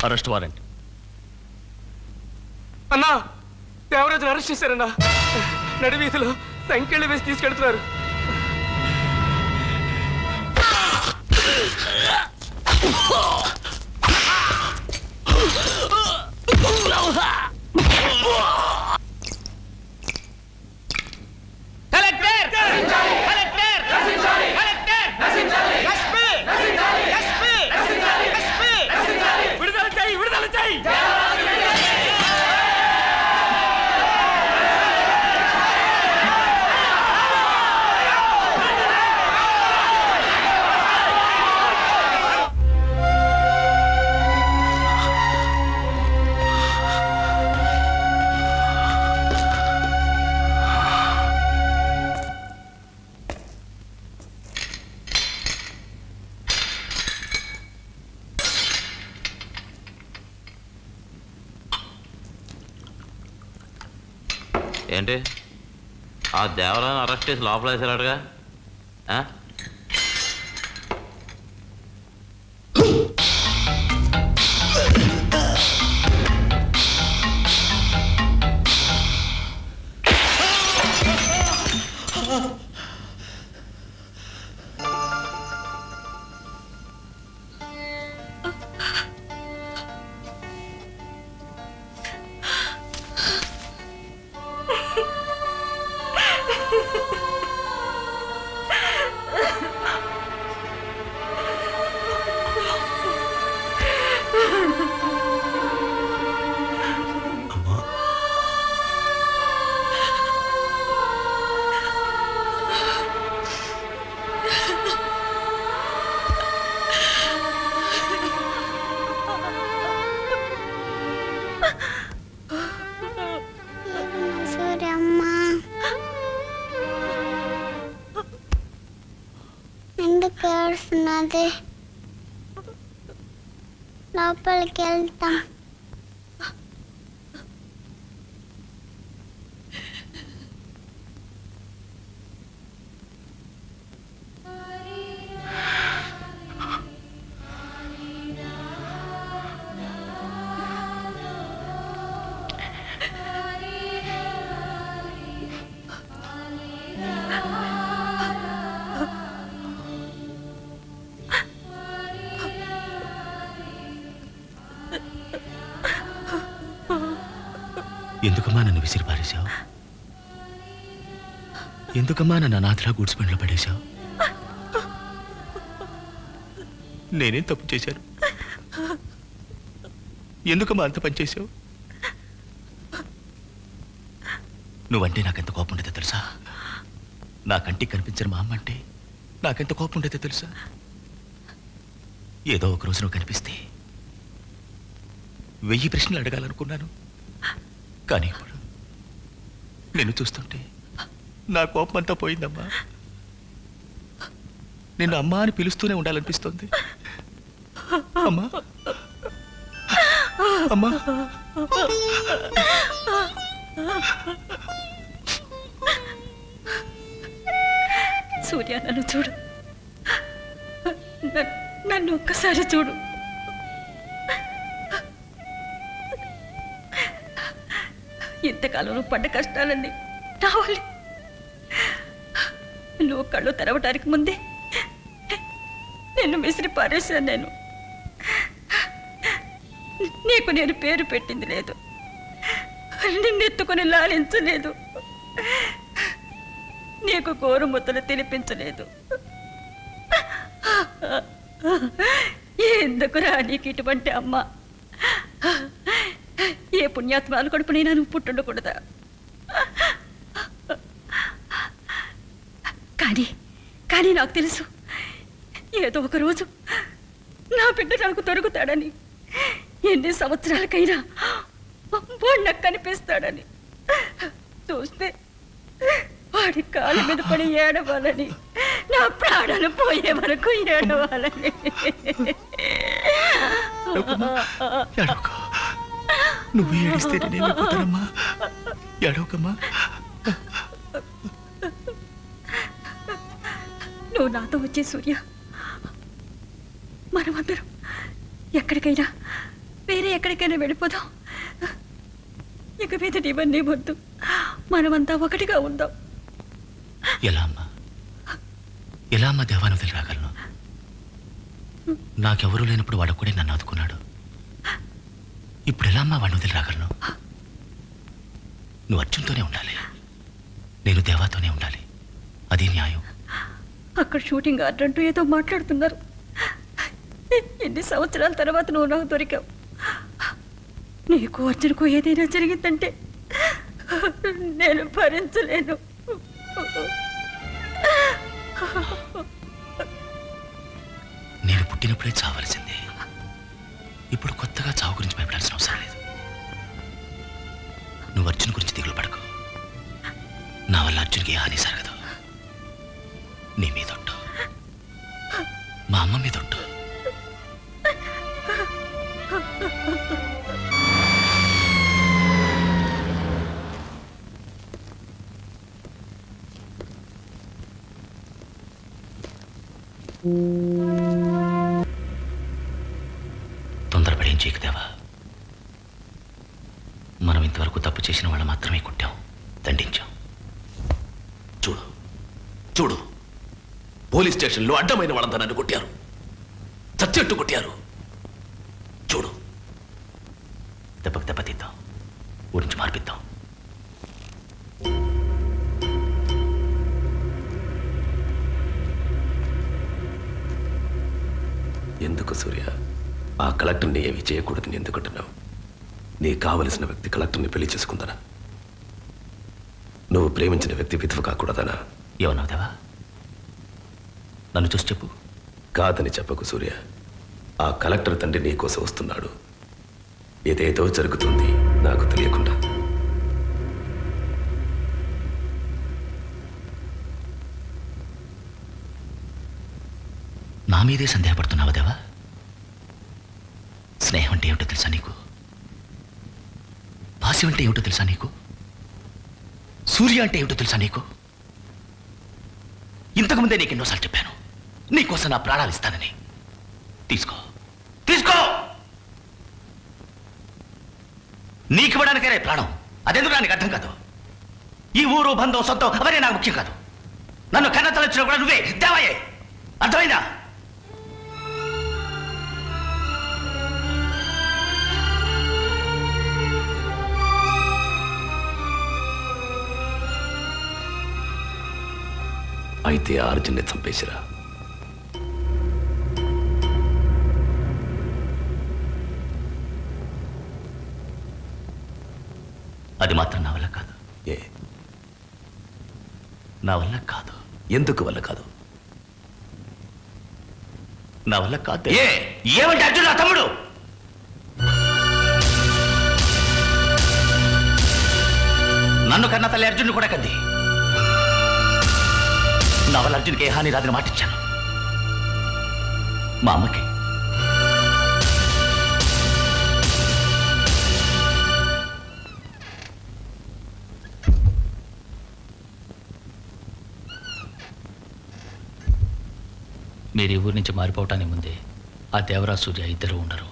Arrest warrant. అన్నా, దేవరాజును arrest చేశారన్నా. నడివీధిలో సంఖ్యలు వేసి తీసుకెళ్తున్నారు. ఏంటి ఆ దేవరాన్ని అరెస్ట్ చేసి లోపల వేసారటగా? లోపలికి వెళ్తాం. ఎందుకమ్మా నన్ను విసిరి పారేశావు? ఎందుకమ్మా నన్ను అనాథలా గూడ్స్ బండిలో పడేశావు? నేనేం తప్పు చేశాను? ఎందుకమ్మా అంత పని చేశావు? నువ్వంటే నాకెంత కోపం ఉండేదో తెలుసా? నా కంటికి కనిపించిన మా అమ్మ అంటే నాకెంత కోపం ఉండేదో తెలుసా? ఏదో ఒక రోజు నువ్వు కనిపిస్తే 1000 ప్రశ్నలు అడగాలనుకున్నాను. కానీ ఇప్పుడు నిన్ను చూస్తుంటే నా కోపం అంతా పోయిందమ్మా. నిన్ను అమ్మా అని పిలుస్తూనే ఉండాలనిపిస్తుంది. అమ్మా అమ్మా. సూర్య, నన్ను చూడు, నన్ను ఒక్కసారి చూడు. ఇంతకాలం నువ్వు పడ్డ కష్టాలన్నీ రావాలి. నువ్వు కళ్ళు తెరవటానికి ముందే నిన్ను విసిరి పారేశాను. నేను నీకు నేను పేరు పెట్టింది లేదు, నిన్నెత్తుకుని లాలించలేదు, నీకు గోరుముద్దలు తినిపించలేదు. ఎందుకురా నీకు ఇటువంటి అమ్మ? ఏ పుణ్యాత్మాలు కడుపు నేను నువ్వు పుట్టుండకూడదా? కానీ నాకు తెలుసు, ఏదో ఒక రోజు నా బిడ్డ నాకు దొరుకుతాడని, ఎన్ని సంవత్సరాలకైనా వాడు నాకు కనిపిస్తాడని. చూస్తే వాడి కాళ్ళ మీద పడి ఏడవాలని, నా ప్రాణాలు పోయే వరకు ఏడవాలని. నువ్వు ఏడిస్తే నేనేమనుకుంటానమ్మా? ఏడవకమ్మా. నువ్వు నాతో వచ్చే సూర్య, మనమందరం ఎక్కడికైనా వేరే ఎక్కడికైనా వెళ్ళిపోదాం. ఇక మీద ఇవన్నీ వద్దు. మనమంతా ఒకటిగా ఉందాం. ఎలా అమ్మా దేవాన్ని వదిలి రాగలను? నాకెవరూ లేనప్పుడు వాడు కూడా నన్ను ఆదుకున్నాడు. ఇప్పుడు ఎలా అమ్మా వాడిని వదిలి రాగలను? నువ్వు అర్జున్తోనే ఉండాలి, నేను దేవాతోనే ఉండాలి. అది న్యాయం. అక్కడ షూటింగ్ ఆర్డర్ అంటూ ఏదో మాట్లాడుతున్నారు. ఎన్ని సంవత్సరాల తర్వాత నువ్వు నాకు దొరికావు. నీకు అర్జున్కు ఏదైనా జరిగిందంటే నేను భరించలేను. నేను పుట్టినప్పుడే చావలసిందే. ఇప్పుడు కొత్తగా చావు గురించి భయపడాల్సిన అవసరం లేదు. నువ్వు అర్జున్ గురించి దిగులు పడకు. నా వల్ల అర్జున్కి ఏ హాని జరగదు. నీ మీదొట్టు, మా అమ్మ మీదొట్టు. తొందరపడి ఏం చేయకు దేవా. మనం ఇంతవరకు తప్పు చేసిన వాళ్ళు మాత్రమే కొట్టాం, దండించాం. చూడు చూడు, పోలీస్ స్టేషన్లో అడ్డమైన వాళ్ళంతా నన్ను కొట్టారు, చచ్చెట్టు కొట్టారు. చూడు, దెబ్బకు దెబ్బతీద్దాం, ఊరించి మార్పిద్దాం. ఎందుకు సూర్య ఆ కలెక్టర్ని ఏమి చేయకూడదని ఎందుకంటున్నావు? నీకు కావలసిన వ్యక్తి కలెక్టర్ని పెళ్లి చేసుకుందనా? నువ్వు ప్రేమించిన వ్యక్తి విధవ కాకూడదనా? ఏమన్నావు దేవా? నన్ను చూసి చెప్పు. కాదని చెప్పకు సూర్య. ఆ కలెక్టర్ తండ్రి నీ కోసం వస్తున్నాడు. ఏదేదో జరుగుతుంది నాకు తెలియకుండా. నా మీదే సందేహపడుతున్నావా దేవా? స్నేహం అంటే ఏమిటో తెలుసా నీకు? భాష్యం అంటే ఏమిటో తెలుసా నీకు? సూర్య అంటే ఏమిటో తెలుసా నీకు? ఇంతకుముందే నీకు ఎన్నోసార్లు చెప్పాను, నీకోసం నా ప్రాణాలు ఇస్తానని. తీసుకో తీసుకో. నీకు ఇవ్వడానికే రే ప్రాణం. అదెందుకు నాకు అర్థం కాదు. ఈ ఊరు బంధం సొంతం అవన్నీ నాకు ముఖ్యం కాదు. నన్ను కన్న తలొచ్చినా కూడా నువ్వే దేవాయే. అర్థమైందా? అయితే ఆ అర్జున్ని చంపేసిరా. అది మాత్రం నా వల్ల కాదు. ఏ? నా వల్ల కాదు. ఎందుకు వల్ల కాదు? నా వల్ల కాదు. ఏమంటే అర్జున్ నా తమ్ముడు. నన్ను కన్న తల్లి అర్జున్ కూడా కంది. నా వల్ల అర్జున్కి ఏ హాని రాదని మాటిచ్చాను. మా అమ్మకి మీరు ఈ ఊరి నుంచి మారిపోవటానికి ముందే ఆ దేవరాజ్ సూర్య ఇద్దరు ఉండరు.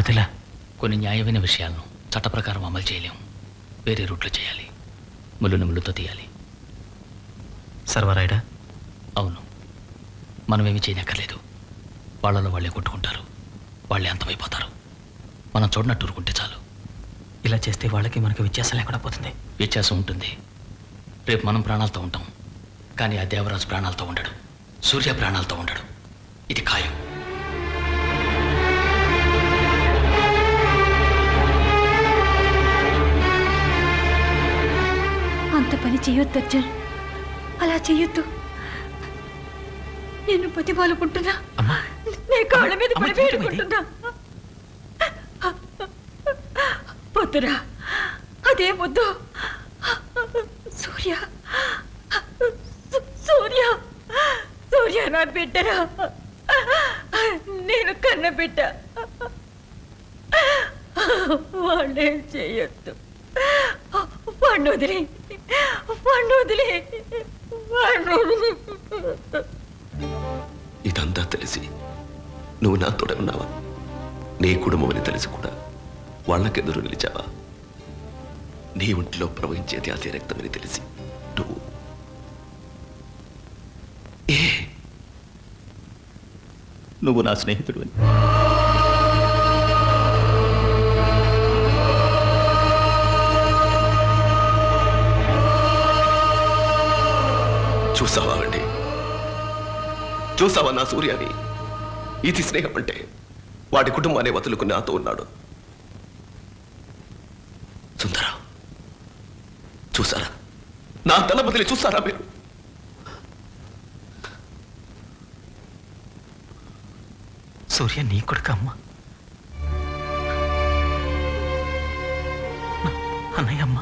అదిలా కొన్ని న్యాయమైన విషయాలను చట్ట ప్రకారం అమలు చేయలేము. వేరే రూట్లో చేయాలి. ముళ్ళుని ముళ్ళుతో తీయాలి. సర్వరాయుడా? అవును. మనమేమి చేయనక్కర్లేదు. వాళ్ళలో వాళ్ళే కొట్టుకుంటారు, వాళ్ళే అంతమైపోతారు. మనం చూడనట్టు ఊరుకుంటే చాలు. ఇలా చేస్తే వాళ్ళకి మనకి వ్యత్యాసం లేకుండా పోతుంది. వ్యత్యాసం ఉంటుంది. రేపు మనం ప్రాణాలతో ఉంటాం, కానీ ఆ దేవరాజు ప్రాణాలతో ఉండడు, సూర్య ప్రాణాలతో ఉండడు. ఇది ఖాయం. అంత పని చేయొద్దు అర్జున్, అలా చెయ్యొద్దు. నేను బతిమాలుకుంటున్నా, నీ కాళ్ళ మీద పడి వేడుకుంటున్నా. వద్దురా, అదే వద్దు. సూర్య, సూర్య, సూర్య నా బిడ్డరా, నేను కన్న బిడ్డ. వాళ్ళేం చేయొద్దు. వాణ్ణి వదిలే, వాణ్ణి వదిలే, వాణ్ణి వదిలే. ఇదంతా తెలిసి నువ్వు నాతోడే ఉన్నావా? నీ కుటుంబమని తెలిసి కూడా వాళ్ళకెదురు నిలిచావా? నీ ఒంటిలో ప్రవహించేది అదే రక్తమని తెలిసి నువ్వు నువ్వు నా స్నేహితుడు అని. చూసావా అండి? చూసావా నా సూర్యాని? ఇది స్నేహం అంటే వాడి కుటుంబాన్ని వదులుకుని నాతో ఉన్నాడు. సుందరా, చూసారా? నా తల బదిలి చూసారా మీరు? సూర్య నీ కొడుకు అమ్మ, అన్నయ్య అమ్మ.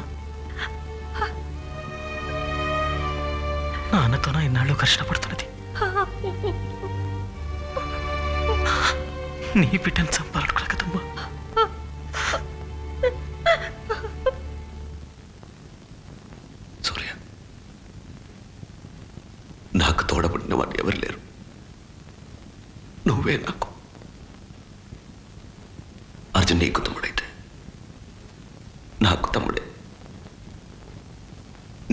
నాన్నతో నా ఇన్నాళ్ళు కష్టపడుతున్నది నీ బిడ్డను చంపాలనుకున్నా కదమ్మా. సూర్య, నాకు తోడబడిన వాడు ఎవరు లేరు. నువ్వే నాకు. అర్జున్ నీకు తమ్ముడైతే నాకు తమ్ముడే.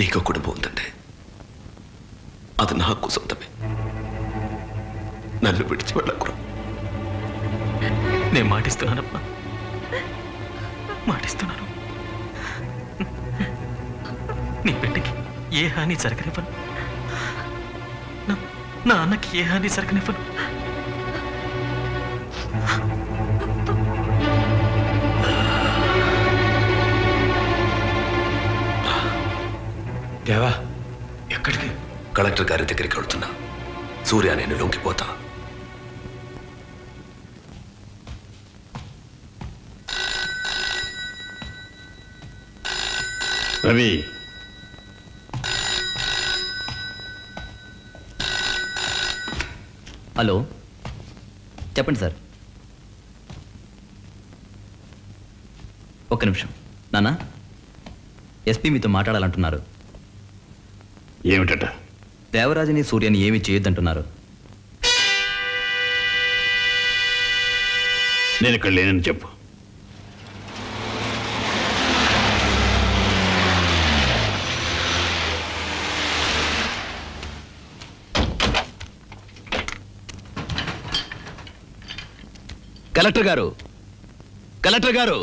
నీకు కుటుంబం ఉందంటే అది నాకు సొంతమే. నన్ను విడిచి వెళ్ళకురా. నేను మాటిస్తున్నానమ్మా, మాటిస్తున్నాను. నీ బిడ్డకి ఏ హాని జరగనివ్వను. నా అన్నకి ఏ హాని జరగనివ్వను. దేవా, ఎక్కడికి? కలెక్టర్ గారి దగ్గరికి వెళ్తున్నా. సూర్య, నేను లొంగిపోతా. రవి, హలో, చెప్పండి సార్. ఒక్క నిమిషం. నాన్న, ఎస్పీ మీతో మాట్లాడాలంటున్నారు. ఏమిటట? దేవరాజుని సూర్యని ఏమీ చేయొద్దంటున్నారు. నేను ఇక్కడ లేనని చెప్పు. కలెక్టర్ గారు, కలెక్టర్ గారు.